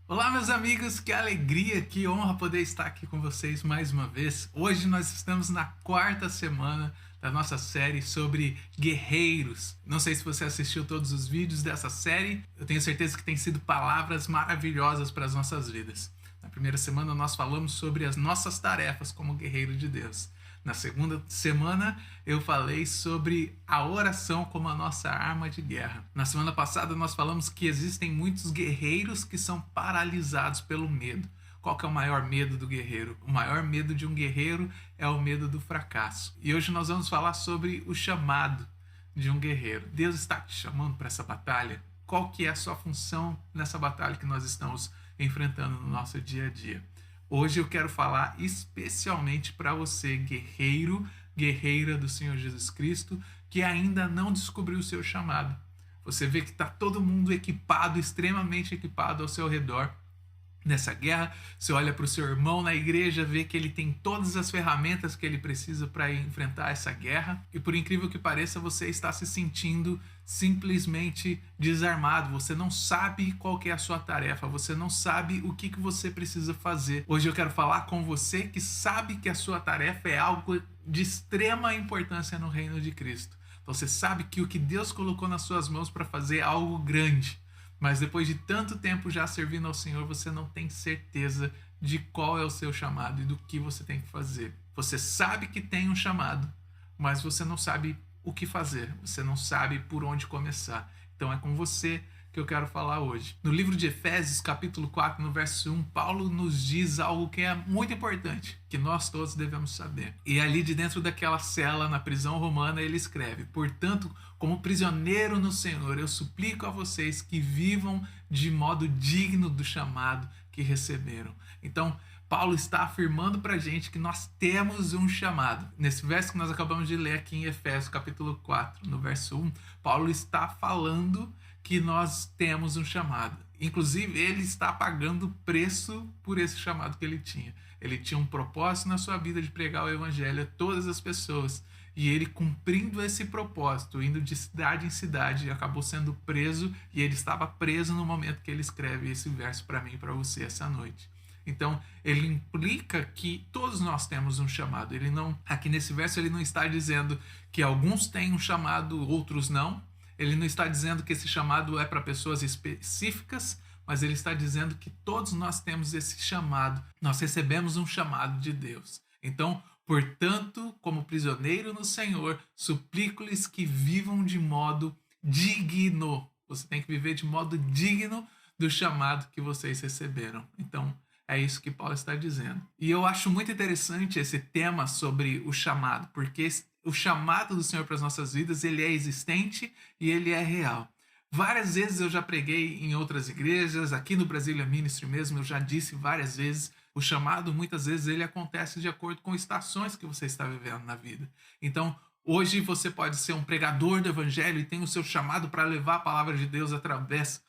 Olá, meus amigos, que alegria, que honra poder estar aqui com vocês mais uma vez. Hoje nós estamos na quarta semana da nossa série sobre guerreiros. Não sei se você assistiu todos os vídeos dessa série, eu tenho certeza que tem sido palavras maravilhosas para as nossas vidas. Na primeira semana nós falamos sobre as nossas tarefas como guerreiro de Deus. Na segunda semana eu falei sobre a oração como a nossa arma de guerra. Na semana passada nós falamos que existem muitos guerreiros que são paralisados pelo medo. Qual que é o maior medo do guerreiro? O maior medo de um guerreiro é o medo do fracasso. E hoje nós vamos falar sobre o chamado de um guerreiro. Deus está te chamando para essa batalha? Qual que é a sua função nessa batalha que nós estamos enfrentando no nosso dia a dia? Hoje eu quero falar especialmente para você, guerreiro, guerreira do Senhor Jesus Cristo, que ainda não descobriu o seu chamado. Você vê que está todo mundo equipado, extremamente equipado ao seu redor nessa guerra. Você olha para o seu irmão na igreja, vê que ele tem todas as ferramentas que ele precisa para enfrentar essa guerra. E por incrível que pareça, você está se sentindo simplesmente desarmado. Você não sabe qual que é a sua tarefa, você não sabe o que você precisa fazer. Hoje eu quero falar com você que sabe que a sua tarefa é algo de extrema importância no reino de Cristo. Você sabe que o que Deus colocou nas suas mãos para fazer é algo grande. Mas depois de tanto tempo já servindo ao Senhor, você não tem certeza de qual é o seu chamado e do que você tem que fazer. Você sabe que tem um chamado, mas você não sabe o que fazer, você não sabe por onde começar. Então é com você que eu quero falar hoje. No livro de Efésios, capítulo 4, no verso 1, Paulo nos diz algo que é muito importante, que nós todos devemos saber. E ali de dentro daquela cela, na prisão romana, ele escreve: portanto, como prisioneiro no Senhor, eu suplico a vocês que vivam de modo digno do chamado que receberam. Então, Paulo está afirmando para a gente que nós temos um chamado. Nesse verso que nós acabamos de ler aqui em Efésios, capítulo 4, no verso 1, Paulo está falando que nós temos um chamado. Inclusive, ele está pagando preço por esse chamado que ele tinha. Ele tinha um propósito na sua vida de pregar o evangelho a todas as pessoas. E ele, cumprindo esse propósito, indo de cidade em cidade, acabou sendo preso. E ele estava preso no momento que ele escreve esse verso para mim e para você essa noite. Então, ele implica que todos nós temos um chamado. Ele não, aqui nesse verso, ele não está dizendo que alguns têm um chamado, outros não. Ele não está dizendo que esse chamado é para pessoas específicas, mas ele está dizendo que todos nós temos esse chamado. Nós recebemos um chamado de Deus. Então, portanto, como prisioneiro no Senhor, suplico-lhes que vivam de modo digno. Você tem que viver de modo digno do chamado que vocês receberam. Então, é isso que Paulo está dizendo. E eu acho muito interessante esse tema sobre o chamado, porque o chamado do Senhor para as nossas vidas, ele é existente e ele é real. Várias vezes eu já preguei em outras igrejas, aqui no Brasília Ministry mesmo, eu já disse várias vezes, o chamado muitas vezes ele acontece de acordo com estações que você está vivendo na vida. Então, hoje você pode ser um pregador do evangelho e tem o seu chamado para levar a palavra de Deus através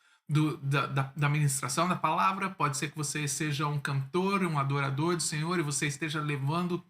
da ministração da palavra. Pode ser que você seja um cantor, um adorador do Senhor e você esteja levando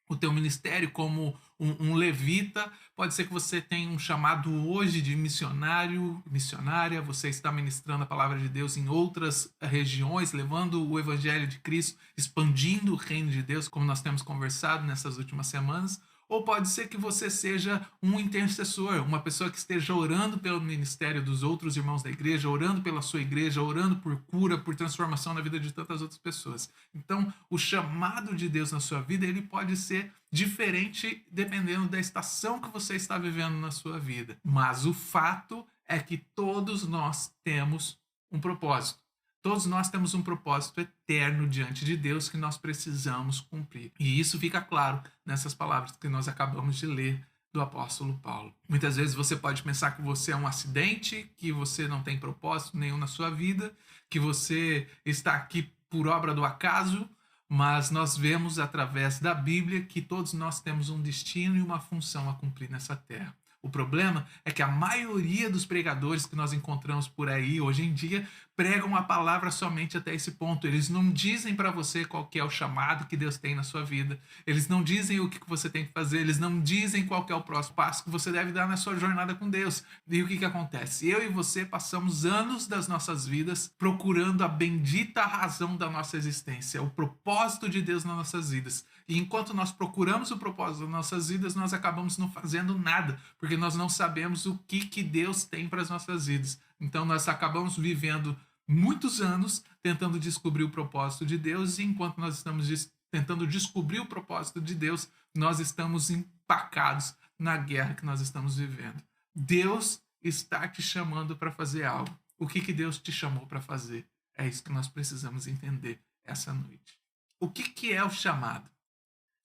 o teu ministério como um levita. Pode ser que você tenha um chamado hoje de missionário, missionária, você está ministrando a palavra de Deus em outras regiões, levando o evangelho de Cristo, expandindo o reino de Deus, como nós temos conversado nessas últimas semanas. Ou pode ser que você seja um intercessor, uma pessoa que esteja orando pelo ministério dos outros irmãos da igreja, orando pela sua igreja, orando por cura, por transformação na vida de tantas outras pessoas. Então, o chamado de Deus na sua vida, ele pode ser diferente dependendo da estação que você está vivendo na sua vida. Mas o fato é que todos nós temos um propósito. Todos nós temos um propósito eterno diante de Deus que nós precisamos cumprir. E isso fica claro nessas palavras que nós acabamos de ler do apóstolo Paulo. Muitas vezes você pode pensar que você é um acidente, que você não tem propósito nenhum na sua vida, que você está aqui por obra do acaso, mas nós vemos através da Bíblia que todos nós temos um destino e uma função a cumprir nessa terra. O problema é que a maioria dos pregadores que nós encontramos por aí hoje em dia pregam a palavra somente até esse ponto. Eles não dizem para você qual que é o chamado que Deus tem na sua vida. Eles não dizem o que você tem que fazer. Eles não dizem qual que é o próximo passo que você deve dar na sua jornada com Deus. E o que acontece? Eu e você passamos anos das nossas vidas procurando a bendita razão da nossa existência, o propósito de Deus nas nossas vidas. E enquanto nós procuramos o propósito das nossas vidas, nós acabamos não fazendo nada, porque nós não sabemos o que Deus tem para as nossas vidas. Então nós acabamos vivendo muitos anos tentando descobrir o propósito de Deus, e enquanto nós estamos tentando descobrir o propósito de Deus, nós estamos empacados na guerra que nós estamos vivendo. Deus está te chamando para fazer algo. O que Deus te chamou para fazer? É isso que nós precisamos entender essa noite. O que é o chamado?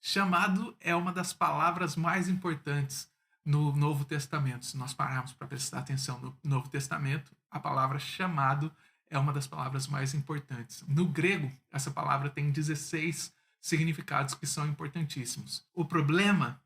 Chamado é uma das palavras mais importantes no Novo Testamento. Se nós pararmos para prestar atenção no Novo Testamento, a palavra chamado é uma das palavras mais importantes. No grego, essa palavra tem 16 significados que são importantíssimos. O problema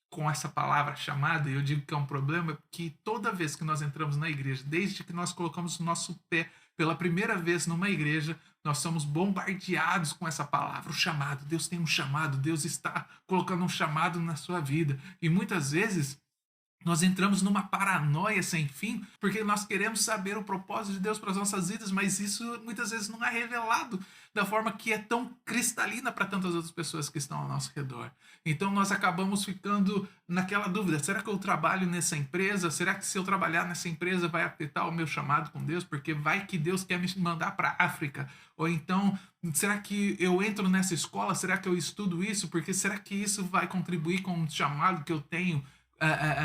com essa palavra chamada, e eu digo que é um problema, que toda vez que nós entramos na igreja, desde que nós colocamos o nosso pé pela primeira vez numa igreja, nós somos bombardeados com essa palavra, o chamado. Deus tem um chamado, Deus está colocando um chamado na sua vida. E muitas vezes nós entramos numa paranoia sem fim, porque nós queremos saber o propósito de Deus para as nossas vidas, mas isso muitas vezes não é revelado da forma que é tão cristalina para tantas outras pessoas que estão ao nosso redor. Então nós acabamos ficando naquela dúvida: será que eu trabalho nessa empresa? Será que se eu trabalhar nessa empresa vai afetar o meu chamado com Deus? Porque vai que Deus quer me mandar para a África. Ou então, será que eu entro nessa escola? Será que eu estudo isso? Porque será que isso vai contribuir com o chamado que eu tenho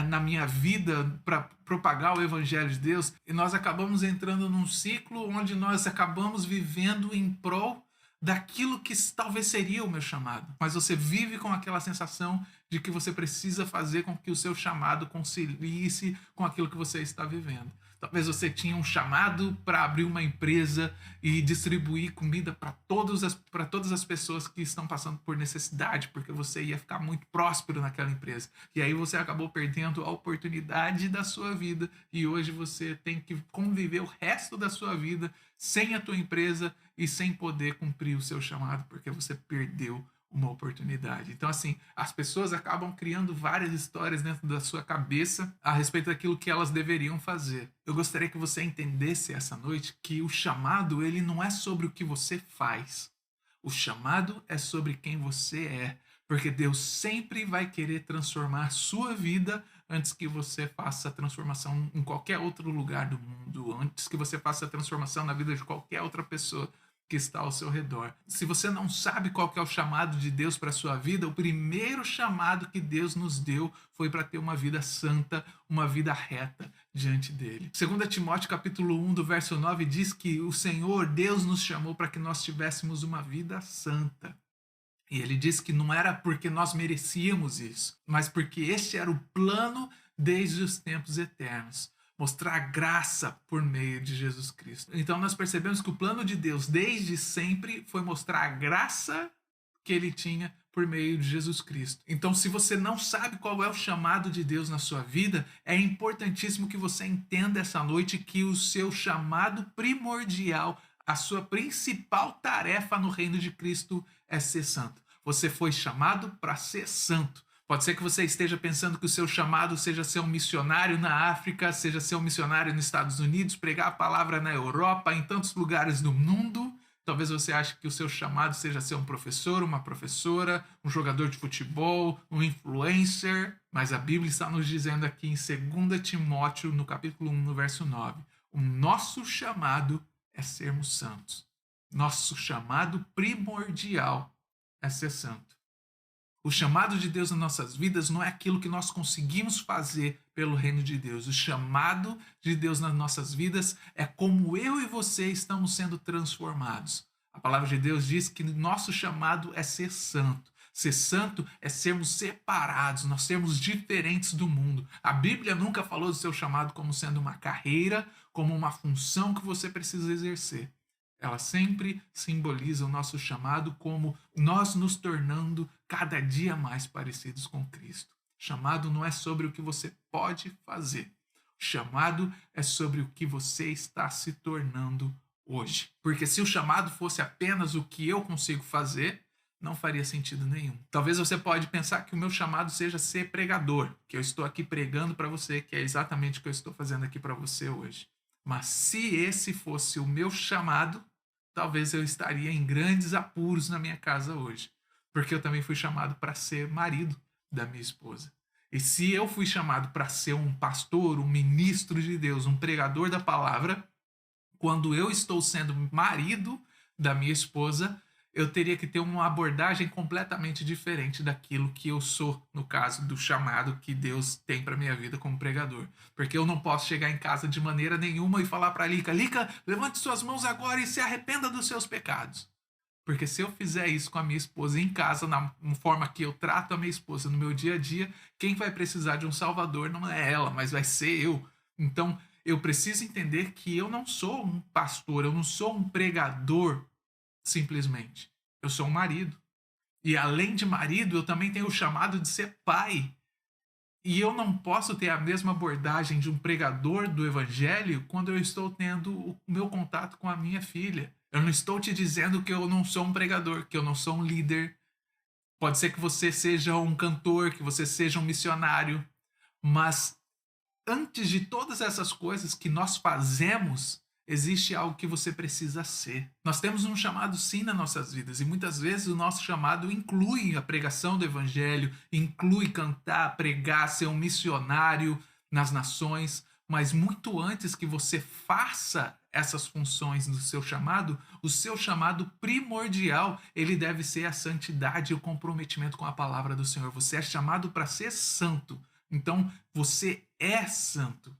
na minha vida para propagar o evangelho de Deus? E nós acabamos entrando num ciclo onde nós acabamos vivendo em prol daquilo que talvez seria o meu chamado, mas você vive com aquela sensação de que você precisa fazer com que o seu chamado concilie-se com aquilo que você está vivendo. Talvez você tinha um chamado para abrir uma empresa e distribuir comida para todas as pessoas que estão passando por necessidade, porque você ia ficar muito próspero naquela empresa. E aí você acabou perdendo a oportunidade da sua vida, e hoje você tem que conviver o resto da sua vida sem a tua empresa e sem poder cumprir o seu chamado, porque você perdeu uma oportunidade. Então, assim, as pessoas acabam criando várias histórias dentro da sua cabeça a respeito daquilo que elas deveriam fazer. Eu gostaria que você entendesse essa noite que o chamado, ele não é sobre o que você faz. O chamado é sobre quem você é, porque Deus sempre vai querer transformar a sua vida antes que você faça a transformação em qualquer outro lugar do mundo, antes que você faça a transformação na vida de qualquer outra pessoa que está ao seu redor. Se você não sabe qual que é o chamado de Deus para a sua vida, o primeiro chamado que Deus nos deu foi para ter uma vida santa, uma vida reta diante dele. 2 Timóteo capítulo 1, do verso 9, diz que o Senhor, Deus, nos chamou para que nós tivéssemos uma vida santa. E ele diz que não era porque nós merecíamos isso, mas porque este era o plano desde os tempos eternos. Mostrar graça por meio de Jesus Cristo. Então nós percebemos que o plano de Deus desde sempre foi mostrar a graça que ele tinha por meio de Jesus Cristo. Então, se você não sabe qual é o chamado de Deus na sua vida, é importantíssimo que você entenda essa noite que o seu chamado primordial, a sua principal tarefa no reino de Cristo é ser santo. Você foi chamado para ser santo. Pode ser que você esteja pensando que o seu chamado seja ser um missionário na África, seja ser um missionário nos Estados Unidos, pregar a palavra na Europa, em tantos lugares do mundo. Talvez você ache que o seu chamado seja ser um professor, uma professora, um jogador de futebol, um influencer. Mas a Bíblia está nos dizendo aqui em 2 Timóteo, no capítulo 1, no verso 9, o nosso chamado é sermos santos. Nosso chamado primordial é ser santo. O chamado de Deus nas nossas vidas não é aquilo que nós conseguimos fazer pelo reino de Deus. O chamado de Deus nas nossas vidas é como eu e você estamos sendo transformados. A palavra de Deus diz que nosso chamado é ser santo. Ser santo é sermos separados, nós sermos diferentes do mundo. A Bíblia nunca falou do seu chamado como sendo uma carreira, como uma função que você precisa exercer. Ela sempre simboliza o nosso chamado como nós nos tornando cada dia mais parecidos com Cristo. O chamado não é sobre o que você pode fazer. O chamado é sobre o que você está se tornando hoje. Porque se o chamado fosse apenas o que eu consigo fazer, não faria sentido nenhum. Talvez você pode pensar que o meu chamado seja ser pregador, que eu estou aqui pregando para você, que é exatamente o que eu estou fazendo aqui para você hoje. Mas se esse fosse o meu chamado, talvez eu estaria em grandes apuros na minha casa hoje. Porque eu também fui chamado para ser marido da minha esposa. E se eu fui chamado para ser um pastor, um ministro de Deus, um pregador da palavra, quando eu estou sendo marido da minha esposa, eu teria que ter uma abordagem completamente diferente daquilo que eu sou, no caso do chamado que Deus tem para minha vida como pregador. Porque eu não posso chegar em casa de maneira nenhuma e falar para Lica, Lica, levante suas mãos agora e se arrependa dos seus pecados. Porque se eu fizer isso com a minha esposa em casa, na forma que eu trato a minha esposa no meu dia a dia, quem vai precisar de um salvador não é ela, mas vai ser eu. Então, eu preciso entender que eu não sou um pastor, eu não sou um pregador simplesmente. Eu sou um marido. E além de marido, eu também tenho o chamado de ser pai. E eu não posso ter a mesma abordagem de um pregador do evangelho quando eu estou tendo o meu contato com a minha filha. Eu não estou te dizendo que eu não sou um pregador, que eu não sou um líder. Pode ser que você seja um cantor, que você seja um missionário, mas antes de todas essas coisas que nós fazemos, existe algo que você precisa ser. Nós temos um chamado sim nas nossas vidas e muitas vezes o nosso chamado inclui a pregação do evangelho, inclui cantar, pregar, ser um missionário nas nações, mas muito antes que você faça essas funções do seu chamado, o seu chamado primordial, ele deve ser a santidade e o comprometimento com a palavra do Senhor. Você é chamado para ser santo. Então, você é santo.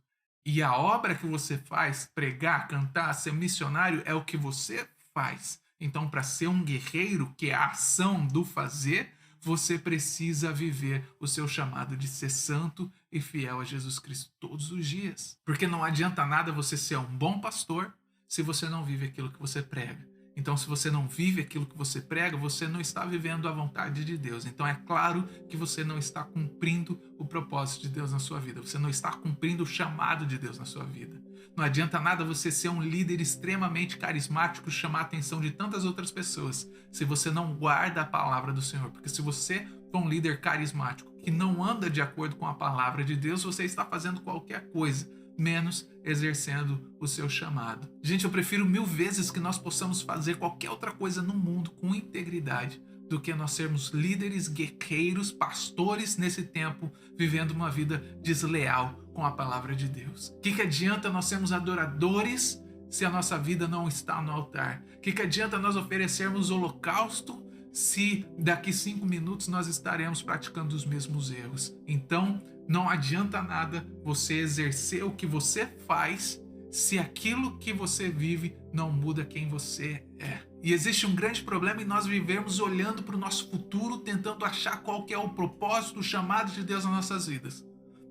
E a obra que você faz, pregar, cantar, ser missionário, é o que você faz. Então, para ser um guerreiro, que é a ação do fazer, você precisa viver o seu chamado de ser santo e fiel a Jesus Cristo todos os dias. Porque não adianta nada você ser um bom pastor se você não vive aquilo que você prega. Então, se você não vive aquilo que você prega, você não está vivendo a vontade de Deus. Então, é claro que você não está cumprindo o propósito de Deus na sua vida. Você não está cumprindo o chamado de Deus na sua vida. Não adianta nada você ser um líder extremamente carismático, chamar a atenção de tantas outras pessoas, se você não guarda a palavra do Senhor. Porque se você for um líder carismático que não anda de acordo com a palavra de Deus, você está fazendo qualquer coisa, menos exercendo o seu chamado. Gente, eu prefiro 1000 vezes que nós possamos fazer qualquer outra coisa no mundo com integridade do que nós sermos líderes, guerreiros, pastores nesse tempo, vivendo uma vida desleal com a palavra de Deus. O que adianta nós sermos adoradores se a nossa vida não está no altar? O que adianta nós oferecermos holocausto se daqui 5 minutos nós estaremos praticando os mesmos erros? Então, não adianta nada você exercer o que você faz se aquilo que você vive não muda quem você é. E existe um grande problema em nós vivermos olhando para o nosso futuro, tentando achar qual que é o propósito, o chamado de Deus nas nossas vidas.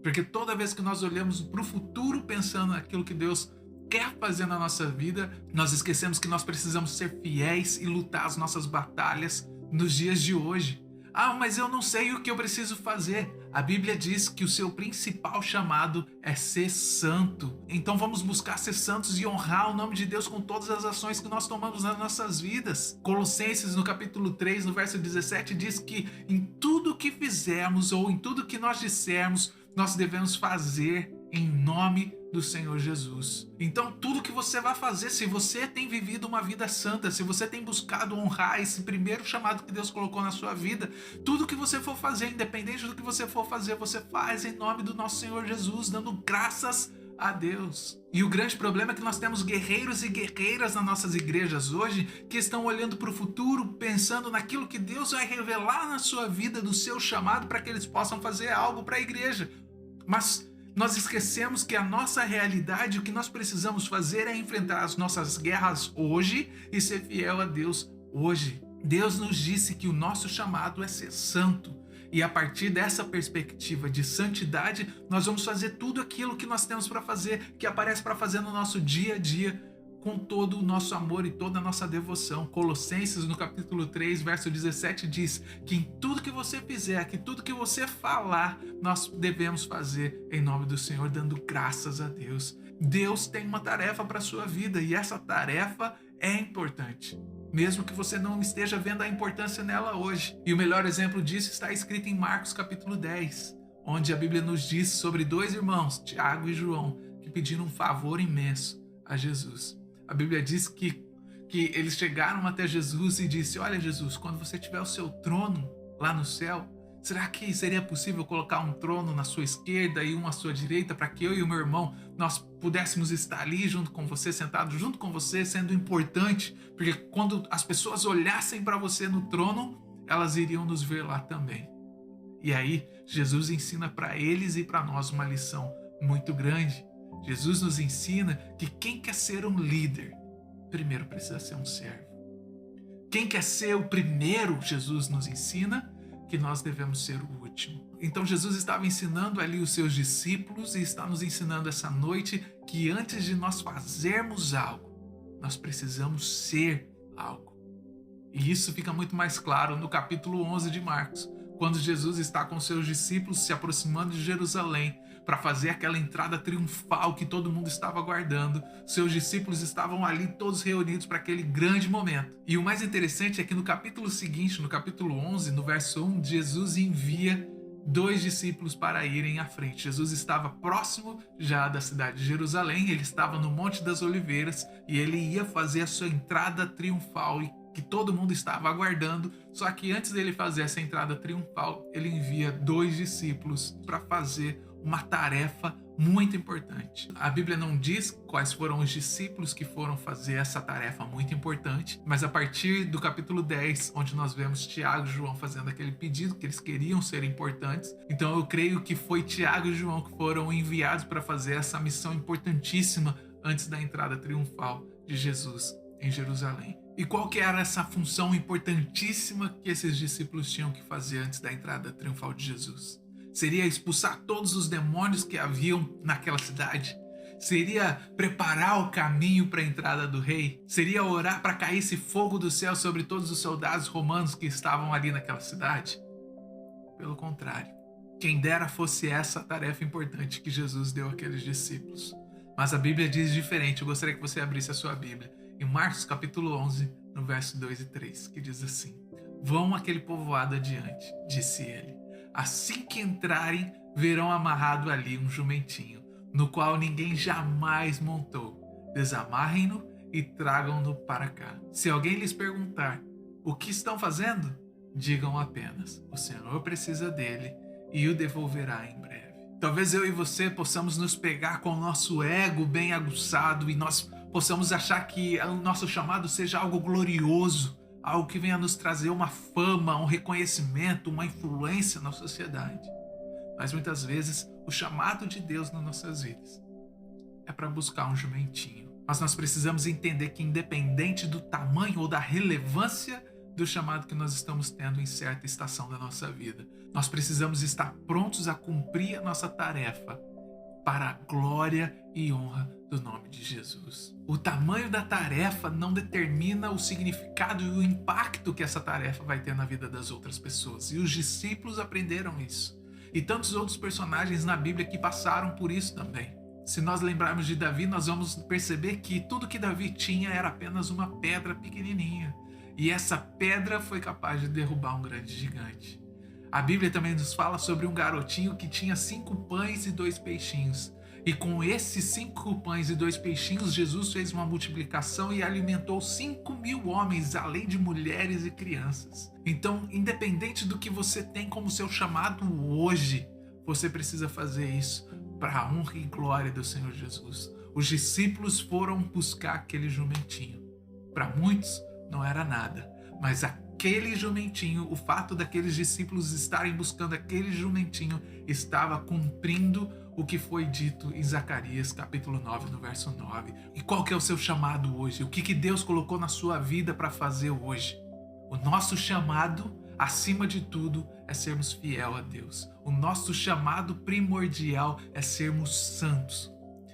Porque toda vez que nós olhamos para o futuro pensando naquilo que Deus quer fazer na nossa vida, nós esquecemos que nós precisamos ser fiéis e lutar as nossas batalhas nos dias de hoje. Ah, mas eu não sei o que eu preciso fazer. A Bíblia diz que o seu principal chamado é ser santo. Então vamos buscar ser santos e honrar o nome de Deus com todas as ações que nós tomamos nas nossas vidas. Colossenses, no capítulo 3, no verso 17, diz que em tudo que fizermos ou em tudo que nós dissermos, nós devemos fazer em nome do Senhor Jesus. Então, tudo que você vai fazer, se você tem vivido uma vida santa, se você tem buscado honrar esse primeiro chamado que Deus colocou na sua vida, tudo que você for fazer, independente do que você for fazer, você faz em nome do nosso Senhor Jesus, dando graças a Deus. E o grande problema é que nós temos guerreiros e guerreiras nas nossas igrejas hoje que estão olhando para o futuro, pensando naquilo que Deus vai revelar na sua vida, do seu chamado, para que eles possam fazer algo para a igreja. Mas nós esquecemos que a nossa realidade, o que nós precisamos fazer é enfrentar as nossas guerras hoje e ser fiel a Deus hoje. Deus nos disse que o nosso chamado é ser santo. E a partir dessa perspectiva de santidade, nós vamos fazer tudo aquilo que nós temos para fazer, que aparece para fazer no nosso dia a dia, com todo o nosso amor e toda a nossa devoção. Colossenses, no capítulo 3, verso 17, diz que em tudo que você fizer, que tudo que você falar, nós devemos fazer em nome do Senhor, dando graças a Deus. Deus tem uma tarefa para a sua vida e essa tarefa é importante, mesmo que você não esteja vendo a importância nela hoje. E o melhor exemplo disso está escrito em Marcos capítulo 10, onde a Bíblia nos diz sobre dois irmãos, Tiago e João, que pediram um favor imenso a Jesus. A Bíblia diz que eles chegaram até Jesus e disse: olha Jesus, quando você tiver o seu trono lá no céu, será que seria possível colocar um trono na sua esquerda e um à sua direita para que eu e o meu irmão nós pudéssemos estar ali junto com você, sentados junto com você, sendo importante, porque quando as pessoas olhassem para você no trono, elas iriam nos ver lá também. E aí Jesus ensina para eles e para nós uma lição muito grande. Jesus nos ensina que quem quer ser um líder, primeiro precisa ser um servo. Quem quer ser o primeiro, Jesus nos ensina que nós devemos ser o último. Então Jesus estava ensinando ali os seus discípulos e está nos ensinando essa noite que antes de nós fazermos algo, nós precisamos ser algo. E isso fica muito mais claro no capítulo 11 de Marcos, quando Jesus está com seus discípulos se aproximando de Jerusalém para fazer aquela entrada triunfal que todo mundo estava aguardando. Seus discípulos estavam ali todos reunidos para aquele grande momento. E o mais interessante é que no capítulo seguinte, no capítulo 11, no verso 1, Jesus envia 2 discípulos para irem à frente. Jesus estava próximo já da cidade de Jerusalém, ele estava no Monte das Oliveiras e ele ia fazer a sua entrada triunfal e que todo mundo estava aguardando. Só que antes dele fazer essa entrada triunfal, ele envia 2 discípulos para fazer uma tarefa muito importante. A Bíblia não diz quais foram os discípulos que foram fazer essa tarefa muito importante, mas a partir do capítulo 10, onde nós vemos Tiago e João fazendo aquele pedido que eles queriam ser importantes, então eu creio que foi Tiago e João que foram enviados para fazer essa missão importantíssima antes da entrada triunfal de Jesus em Jerusalém. E qual que era essa função importantíssima que esses discípulos tinham que fazer antes da entrada triunfal de Jesus? Seria expulsar todos os demônios que haviam naquela cidade? Seria preparar o caminho para a entrada do rei? Seria orar para cair esse fogo do céu sobre todos os soldados romanos que estavam ali naquela cidade? Pelo contrário, quem dera fosse essa a tarefa importante que Jesus deu àqueles discípulos. Mas a Bíblia diz diferente. Eu gostaria que você abrisse a sua Bíblia em Marcos capítulo 11, no verso 2 e 3, que diz assim: vão aquele povoado adiante, disse ele. Assim que entrarem, verão amarrado ali um jumentinho, no qual ninguém jamais montou. Desamarrem-no e tragam-no para cá. Se alguém lhes perguntar: o que estão fazendo? Digam apenas: o Senhor precisa dele e o devolverá em breve. Talvez eu e você possamos nos pegar com o nosso ego bem aguçado e nós possamos achar que o nosso chamado seja algo glorioso, algo que venha nos trazer uma fama, um reconhecimento, uma influência na sociedade. Mas muitas vezes o chamado de Deus nas nossas vidas é para buscar um jumentinho. Mas nós precisamos entender que independente do tamanho ou da relevância do chamado que nós estamos tendo em certa estação da nossa vida, nós precisamos estar prontos a cumprir a nossa tarefa para a glória e honra do nome de Jesus. O tamanho da tarefa não determina o significado e o impacto que essa tarefa vai ter na vida das outras pessoas. E os discípulos aprenderam isso. E tantos outros personagens na Bíblia que passaram por isso também. Se nós lembrarmos de Davi, nós vamos perceber que tudo que Davi tinha era apenas uma pedra pequenininha. E essa pedra foi capaz de derrubar um grande gigante. A Bíblia também nos fala sobre um garotinho que tinha 5 pães e 2 peixinhos. E com esses 5 pães e 2 peixinhos, Jesus fez uma multiplicação e alimentou 5.000 homens, além de mulheres e crianças. Então, independente do que você tem como seu chamado hoje, você precisa fazer isso para a honra e glória do Senhor Jesus. Os discípulos foram buscar aquele jumentinho. Para muitos, não era nada, mas aquele jumentinho, o fato daqueles discípulos estarem buscando aquele jumentinho, estava cumprindo o que foi dito em Zacarias capítulo 9, no verso 9. E qual que é o seu chamado hoje? O que Deus colocou na sua vida para fazer hoje? O nosso chamado, acima de tudo, é sermos fiel a Deus. O nosso chamado primordial é sermos santos.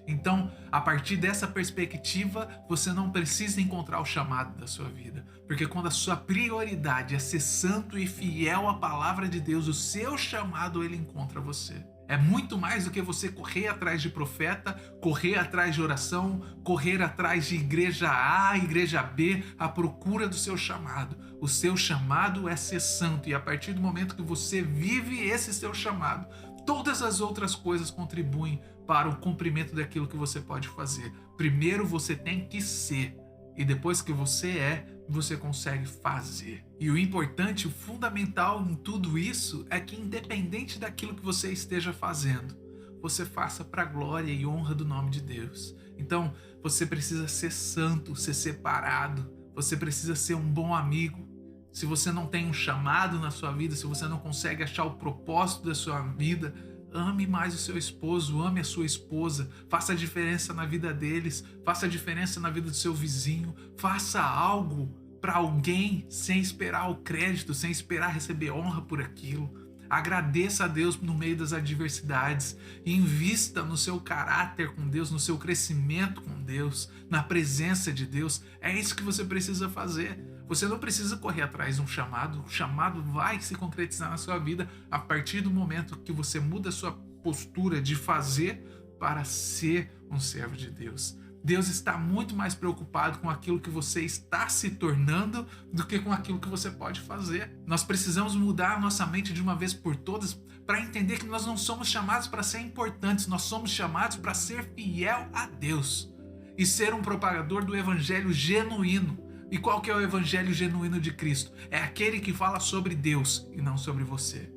Então, a partir dessa perspectiva, você não precisa encontrar o chamado da sua vida. Porque quando a sua prioridade é ser santo e fiel à palavra de Deus, o seu chamado ele encontra você. É muito mais do que você correr atrás de profeta, correr atrás de oração, correr atrás de igreja A, igreja B, à procura do seu chamado. O seu chamado é ser santo, e a partir do momento que você vive esse seu chamado, todas as outras coisas contribuem para o cumprimento daquilo que você pode fazer. Primeiro você tem que ser, e depois que você é, você consegue fazer. E o importante, o fundamental em tudo isso é que, independente daquilo que você esteja fazendo, você faça para a glória e honra do nome de Deus. Então, você precisa ser santo, ser separado, você precisa ser um bom amigo. Se você não tem um chamado na sua vida, se você não consegue achar o propósito da sua vida, ame mais o seu esposo, ame a sua esposa, faça a diferença na vida deles, faça a diferença na vida do seu vizinho, faça algo para alguém sem esperar o crédito, sem esperar receber honra por aquilo. Agradeça a Deus no meio das adversidades, invista no seu caráter com Deus, no seu crescimento com Deus, na presença de Deus. É isso que você precisa fazer. Você não precisa correr atrás de um chamado, o chamado vai se concretizar na sua vida a partir do momento que você muda a sua postura de fazer para ser um servo de Deus. Deus está muito mais preocupado com aquilo que você está se tornando do que com aquilo que você pode fazer. Nós precisamos mudar a nossa mente de uma vez por todas para entender que nós não somos chamados para ser importantes, nós somos chamados para ser fiel a Deus e ser um propagador do evangelho genuíno. E qual que é o evangelho genuíno de Cristo? É aquele que fala sobre Deus e não sobre você.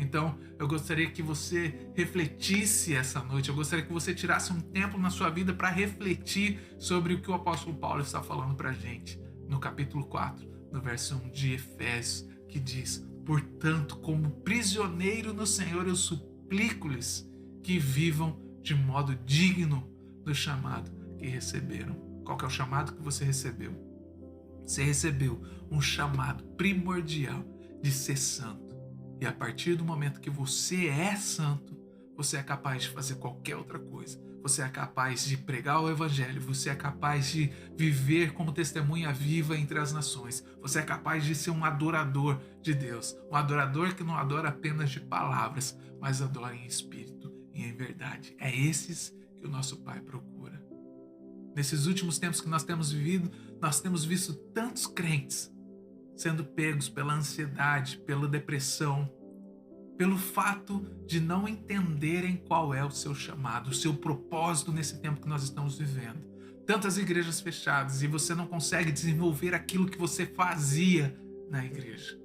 Então, eu gostaria que você refletisse essa noite, eu gostaria que você tirasse um tempo na sua vida para refletir sobre o que o apóstolo Paulo está falando para a gente, no capítulo 4, no verso 1 de Efésios, que diz: portanto, como prisioneiro no Senhor, eu suplico-lhes que vivam de modo digno do chamado que receberam. Qual que é o chamado que você recebeu? Você recebeu um chamado primordial de ser santo. E a partir do momento que você é santo, você é capaz de fazer qualquer outra coisa. Você é capaz de pregar o evangelho, você é capaz de viver como testemunha viva entre as nações. Você é capaz de ser um adorador de Deus. Um adorador que não adora apenas de palavras, mas adora em espírito e em verdade. É esses que o nosso Pai procura. Nesses últimos tempos que nós temos vivido, nós temos visto tantos crentes sendo pegos pela ansiedade, pela depressão, pelo fato de não entenderem qual é o seu chamado, o seu propósito nesse tempo que nós estamos vivendo. Tantas igrejas fechadas e você não consegue desenvolver aquilo que você fazia na igreja.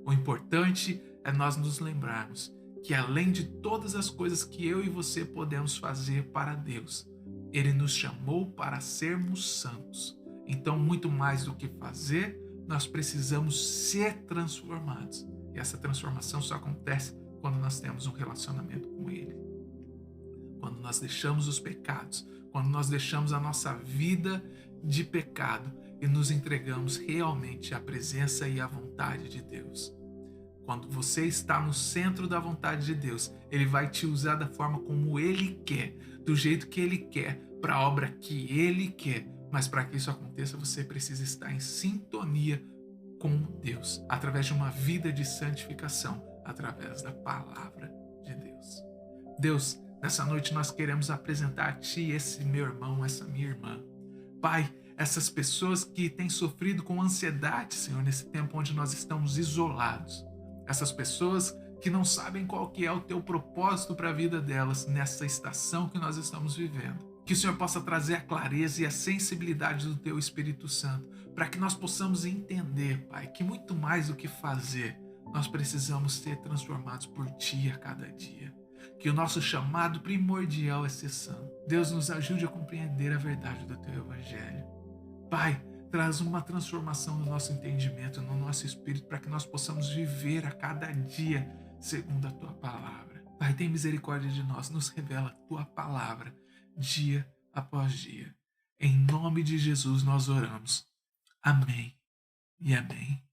O importante é nós nos lembrarmos que, além de todas as coisas que eu e você podemos fazer para Deus, Ele nos chamou para sermos santos. Então, muito mais do que fazer, nós precisamos ser transformados. E essa transformação só acontece quando nós temos um relacionamento com Ele. Quando nós deixamos os pecados, quando nós deixamos a nossa vida de pecado e nos entregamos realmente à presença e à vontade de Deus. Quando você está no centro da vontade de Deus, Ele vai te usar da forma como Ele quer, do jeito que Ele quer, para a obra que Ele quer. Mas para que isso aconteça, você precisa estar em sintonia com Deus, através de uma vida de santificação, através da palavra de Deus. Deus, nessa noite nós queremos apresentar a Ti esse meu irmão, essa minha irmã. Pai, essas pessoas que têm sofrido com ansiedade, Senhor, nesse tempo onde nós estamos isolados. Essas pessoas que não sabem qual que é o Teu propósito para a vida delas nessa estação que nós estamos vivendo. Que o Senhor possa trazer a clareza e a sensibilidade do Teu Espírito Santo, para que nós possamos entender, Pai, que muito mais do que fazer, nós precisamos ser transformados por Ti a cada dia. Que o nosso chamado primordial é ser santo. Deus, nos ajude a compreender a verdade do Teu Evangelho. Pai, traz uma transformação no nosso entendimento, no nosso espírito, para que nós possamos viver a cada dia segundo a Tua palavra. Pai, tem misericórdia de nós, nos revela a Tua palavra dia após dia. Em nome de Jesus nós oramos. Amém e amém.